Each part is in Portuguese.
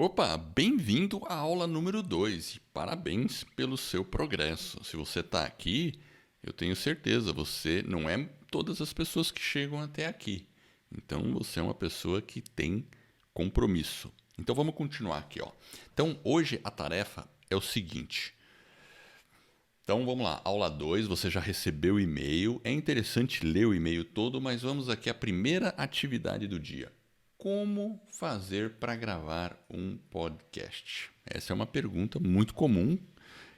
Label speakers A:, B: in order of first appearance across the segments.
A: Opa, bem-vindo à aula número 2 e parabéns pelo seu progresso. Se você está aqui, eu tenho certeza, você não é todas as pessoas que chegam até aqui. Então você é uma pessoa que tem compromisso. Então vamos continuar aqui, ó. Então hoje a tarefa é o seguinte. Então vamos lá, aula 2, você já recebeu o e-mail. É interessante ler o e-mail todo, mas vamos aqui à primeira atividade do dia. Como fazer para gravar um podcast? Essa é uma pergunta muito comum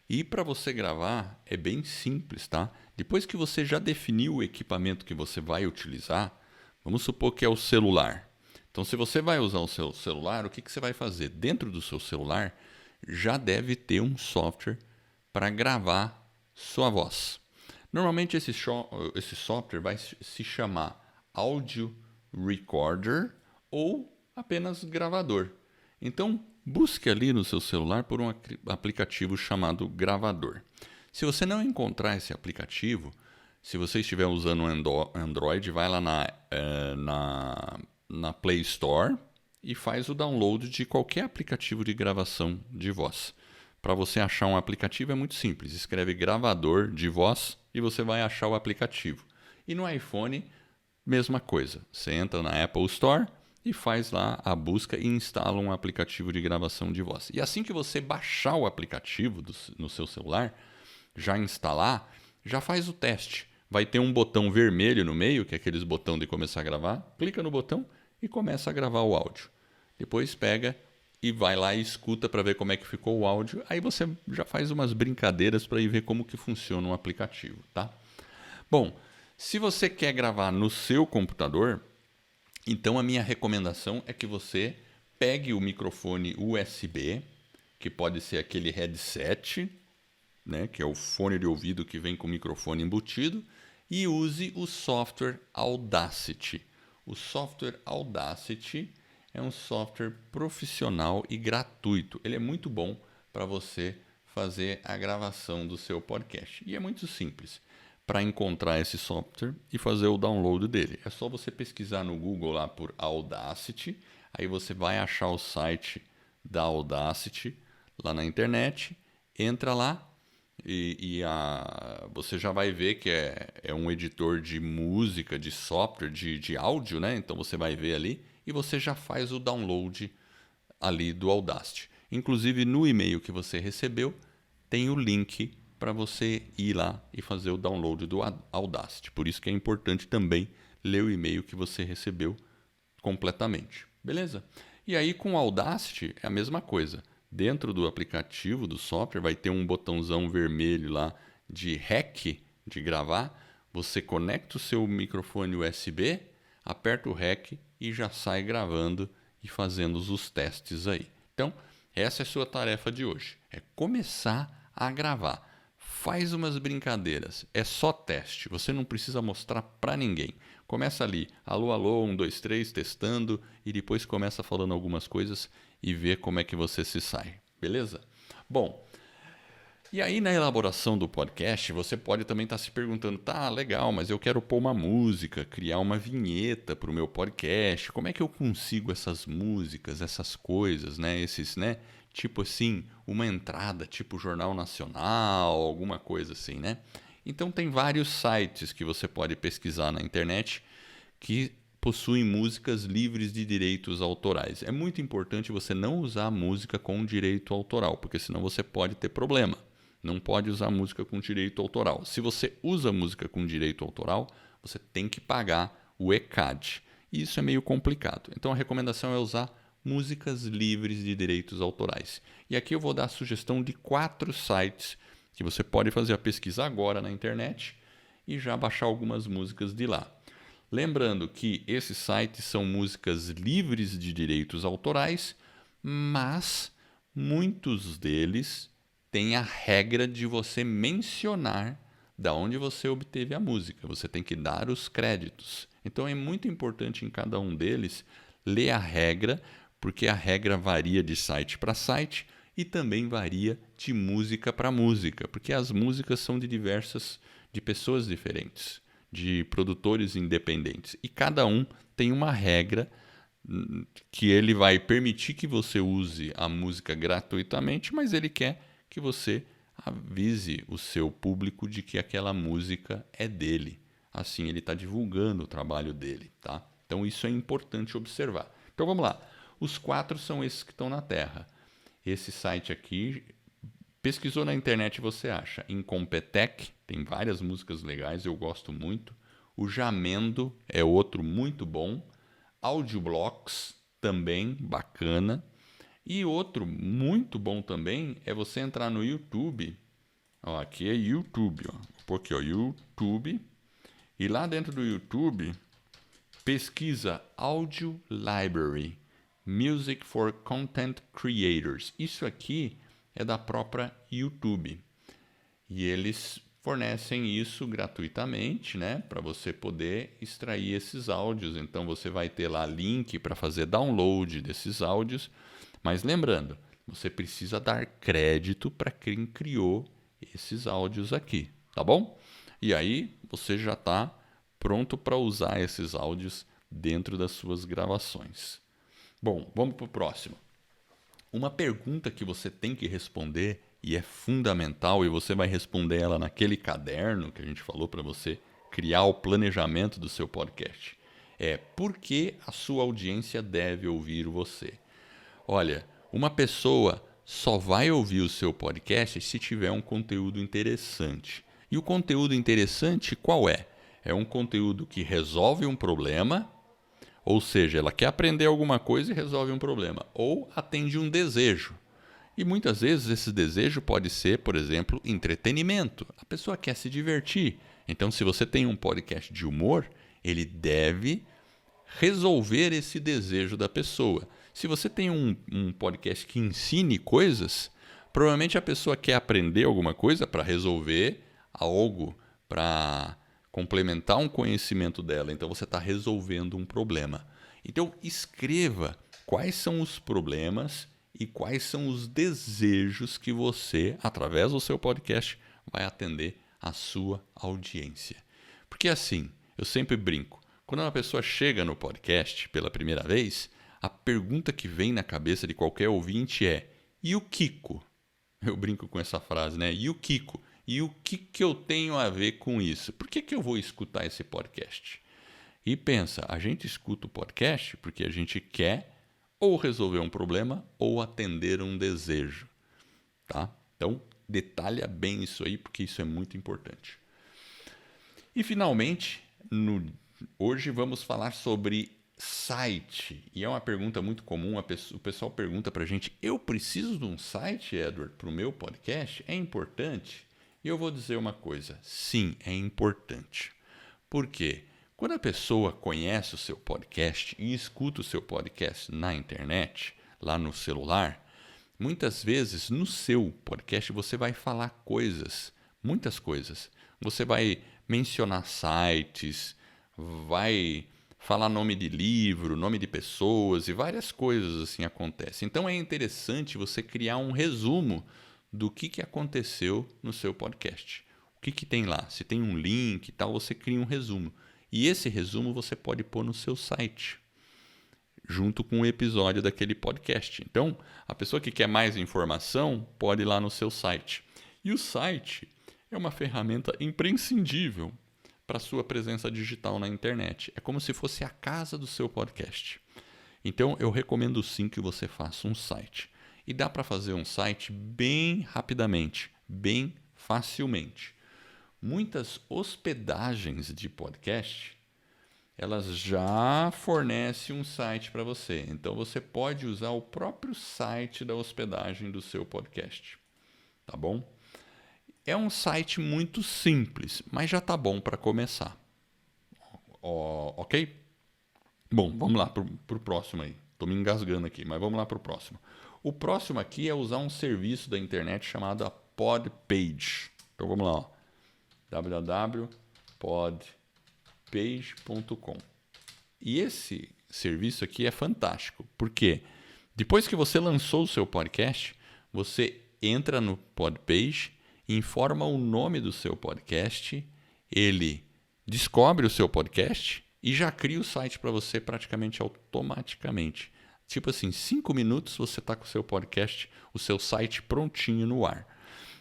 A: e para você gravar é bem simples, tá? Depois que você já definiu o equipamento que você vai utilizar, vamos supor que é o celular. Então, se você vai usar o seu celular, o que você vai fazer? Dentro do seu celular já deve ter um software para gravar sua voz. Normalmente esse software vai se chamar Audio Recorder ou apenas gravador. Então, busque ali no seu celular por um aplicativo chamado Gravador. Se você não encontrar esse aplicativo, se você estiver usando um Android, vai lá na Play Store e faz o download de qualquer aplicativo de gravação de voz. Para você achar um aplicativo é muito simples. Escreve gravador de voz e você vai achar o aplicativo. E no iPhone, mesma coisa. Você entra na Apple Store e faz lá a busca e instala um aplicativo de gravação de voz. E assim que você baixar o aplicativo no seu celular, já instalar, já faz o teste. Vai ter um botão vermelho no meio, que é aqueles botão de começar a gravar. Clica no botão e começa a gravar o áudio. Depois pega e vai lá e escuta para ver como é que ficou o áudio. Aí você já faz umas brincadeiras para ir ver como que funciona o aplicativo, tá? Bom, se você quer gravar no seu computador, então a minha recomendação é que você pegue o microfone USB, que pode ser aquele headset, né, que é o fone de ouvido que vem com o microfone embutido, e use o software Audacity. O software Audacity é um software profissional e gratuito. Ele é muito bom para você fazer a gravação do seu podcast. E é muito simples para encontrar esse software e fazer o download dele. É só você pesquisar no Google lá por Audacity, aí você vai achar o site da Audacity lá na internet, entra lá você já vai ver que é um editor de música, de software, de áudio, né? Então você vai ver ali e você já faz o download ali do Audacity. Inclusive no e-mail que você recebeu tem o link para você ir lá e fazer o download do Audacity. Por isso que é importante também ler o e-mail que você recebeu completamente. Beleza? E aí com o Audacity é a mesma coisa. Dentro do aplicativo, do software, vai ter um botãozão vermelho lá de REC, de gravar. Você conecta o seu microfone USB, aperta o REC e já sai gravando e fazendo os testes aí. Então, essa é a sua tarefa de hoje. É começar a gravar. Faz umas brincadeiras. É só teste. Você não precisa mostrar para ninguém. Começa ali, alô, alô, 1, 2, 3, testando, e depois começa falando algumas coisas e vê como é que você se sai. Beleza? Bom, e aí na elaboração do podcast, você pode também estar se perguntando, tá, legal, mas eu quero pôr uma música, criar uma vinheta para o meu podcast. Como é que eu consigo essas músicas, essas coisas, né? Esses, né? Tipo assim, uma entrada, tipo Jornal Nacional, alguma coisa assim, né? Então tem vários sites que você pode pesquisar na internet que possuem músicas livres de direitos autorais. É muito importante você não usar música com direito autoral, porque senão você pode ter problema. Não pode usar música com direito autoral. Se você usa música com direito autoral, você tem que pagar o ECAD. E isso é meio complicado. Então a recomendação é usar músicas livres de direitos autorais. E aqui eu vou dar a sugestão de 4 sites que você pode fazer a pesquisa agora na internet e já baixar algumas músicas de lá. Lembrando que esses sites são músicas livres de direitos autorais, mas muitos deles têm a regra de você mencionar da onde você obteve a música. Você tem que dar os créditos. Então é muito importante em cada um deles ler a regra, porque a regra varia de site para site e também varia de música para música, porque as músicas são de pessoas diferentes, de produtores independentes, e cada um tem uma regra que ele vai permitir que você use a música gratuitamente, mas ele quer que você avise o seu público de que aquela música é dele. Assim ele está divulgando o trabalho dele, tá? Então isso é importante observar. Então vamos lá. Os 4 são esses que estão na Terra. Esse site aqui, pesquisou na internet, você acha. Incompetech, tem várias músicas legais, eu gosto muito. O Jamendo é outro muito bom. Audioblocks, também bacana. E outro muito bom também é você entrar no YouTube. Ó, aqui é YouTube, ó. Porque ó, YouTube. E lá dentro do YouTube, pesquisa Audio Library, Music for Content Creators. Isso aqui é da própria YouTube. E eles fornecem isso gratuitamente, né, para você poder extrair esses áudios. Então você vai ter lá link para fazer download desses áudios. Mas lembrando, você precisa dar crédito para quem criou esses áudios aqui, tá bom? E aí você já está pronto para usar esses áudios dentro das suas gravações. Bom, vamos para o próximo. Uma pergunta que você tem que responder e é fundamental, e você vai responder ela naquele caderno que a gente falou para você criar o planejamento do seu podcast. É: por que a sua audiência deve ouvir você? Olha, uma pessoa só vai ouvir o seu podcast se tiver um conteúdo interessante. E o conteúdo interessante qual é? É um conteúdo que resolve um problema, ou seja, ela quer aprender alguma coisa e resolve um problema, ou atende um desejo. E muitas vezes esse desejo pode ser, por exemplo, entretenimento. A pessoa quer se divertir. Então, se você tem um podcast de humor, ele deve resolver esse desejo da pessoa. Se você tem um podcast que ensine coisas, provavelmente a pessoa quer aprender alguma coisa para resolver algo, para complementar um conhecimento dela. Então você está resolvendo um problema. Então escreva quais são os problemas e quais são os desejos que você, através do seu podcast, vai atender à sua audiência. Porque assim, eu sempre brinco, quando uma pessoa chega no podcast pela primeira vez, a pergunta que vem na cabeça de qualquer ouvinte é: e o Kiko? Eu brinco com essa frase, né? E o Kiko? E o que eu tenho a ver com isso? Por que eu vou escutar esse podcast? E pensa, a gente escuta o podcast porque a gente quer ou resolver um problema ou atender um desejo, tá? Então, detalha bem isso aí, porque isso é muito importante. E, finalmente, hoje vamos falar sobre site. E é uma pergunta muito comum, o pessoal pergunta pra gente: eu preciso de um site, Edward, para o meu podcast? É importante? E eu vou dizer uma coisa: sim, é importante. Por quê? Quando a pessoa conhece o seu podcast e escuta o seu podcast na internet, lá no celular, muitas vezes no seu podcast você vai falar coisas, muitas coisas. Você vai mencionar sites, vai falar nome de livro, nome de pessoas e várias coisas assim acontecem. Então é interessante você criar um resumo do que aconteceu no seu podcast. O que tem lá? Se tem um link e tal, você cria um resumo. E esse resumo você pode pôr no seu site, junto com o episódio daquele podcast. Então, a pessoa que quer mais informação pode ir lá no seu site. E o site é uma ferramenta imprescindível para a sua presença digital na internet. É como se fosse a casa do seu podcast. Então, eu recomendo sim que você faça um site. E dá para fazer um site bem rapidamente, bem facilmente. Muitas hospedagens de podcast, elas já fornecem um site para você. Então, você pode usar o próprio site da hospedagem do seu podcast. Tá bom? É um site muito simples, mas já tá bom para começar. Ok? Bom, vamos lá para o próximo aí. Estou me engasgando aqui, mas vamos lá para o próximo. O próximo aqui é usar um serviço da internet chamado Podpage. Então vamos lá, ó. www.podpage.com. E esse serviço aqui é fantástico, porque depois que você lançou o seu podcast, você entra no Podpage, informa o nome do seu podcast, ele descobre o seu podcast e já cria o site para você praticamente automaticamente. Tipo assim, 5 minutos você está com o seu podcast, o seu site prontinho no ar.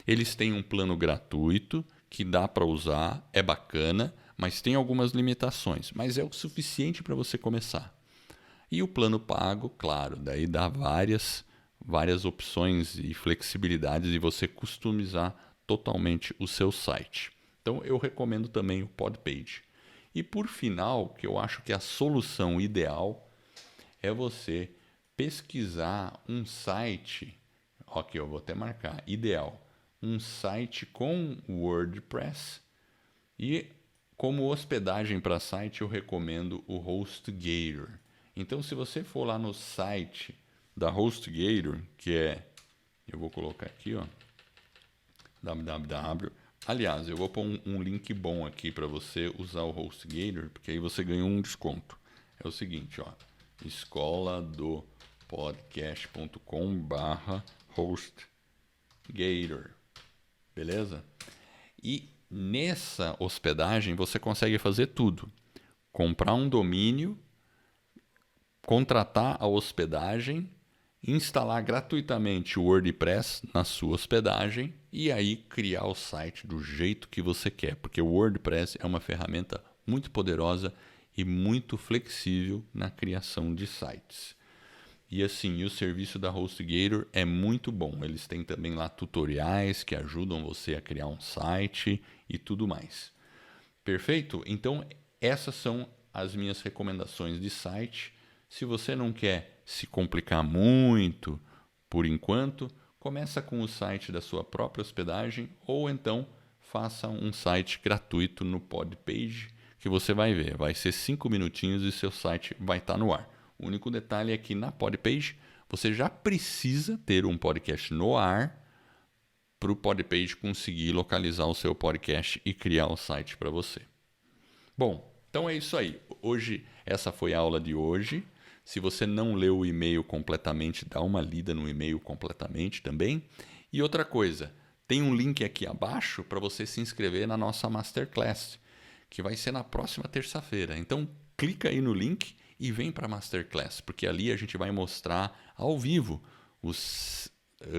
A: Eles têm um plano gratuito que dá para usar, é bacana, mas tem algumas limitações, mas é o suficiente para você começar. E o plano pago, claro, daí dá várias opções e flexibilidades de você customizar totalmente o seu site. Então eu recomendo também o Podpage. E por final, que eu acho que a solução ideal é você pesquisar um site, ok, eu vou até marcar, ideal, um site com WordPress e como hospedagem para site eu recomendo o HostGator. Então se você for lá no site da HostGator, que é, eu vou colocar aqui, ó, www. Aliás, eu vou pôr um link bom aqui para você usar o HostGator, porque aí você ganha um desconto. É o seguinte, ó, escola do podcast.com/HostGator. Beleza? E nessa hospedagem você consegue fazer tudo. Comprar um domínio, contratar a hospedagem, instalar gratuitamente o WordPress na sua hospedagem e aí criar o site do jeito que você quer, porque o WordPress é uma ferramenta muito poderosa e muito flexível na criação de sites. E assim, o serviço da HostGator é muito bom. Eles têm também lá tutoriais que ajudam você a criar um site e tudo mais. Perfeito? Então, essas são as minhas recomendações de site. Se você não quer se complicar muito por enquanto, começa com o site da sua própria hospedagem ou então faça um site gratuito no Podpage que você vai ver. Vai ser 5 minutinhos e seu site vai estar no ar. O único detalhe é que na Podpage você já precisa ter um podcast no ar para o Podpage conseguir localizar o seu podcast e criar o site para você. Bom, então é isso aí. Essa foi a aula de hoje. Se você não leu o e-mail completamente, dá uma lida no e-mail completamente também. E outra coisa, tem um link aqui abaixo para você se inscrever na nossa Masterclass, que vai ser na próxima terça-feira. Então, clica aí no link e vem para a Masterclass, porque ali a gente vai mostrar ao vivo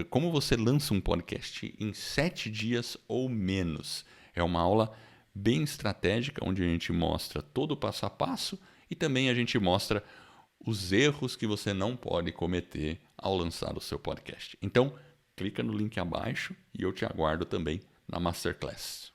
A: como você lança um podcast em 7 dias ou menos. É uma aula bem estratégica, onde a gente mostra todo o passo a passo e também a gente mostra os erros que você não pode cometer ao lançar o seu podcast. Então, clica no link abaixo e eu te aguardo também na Masterclass.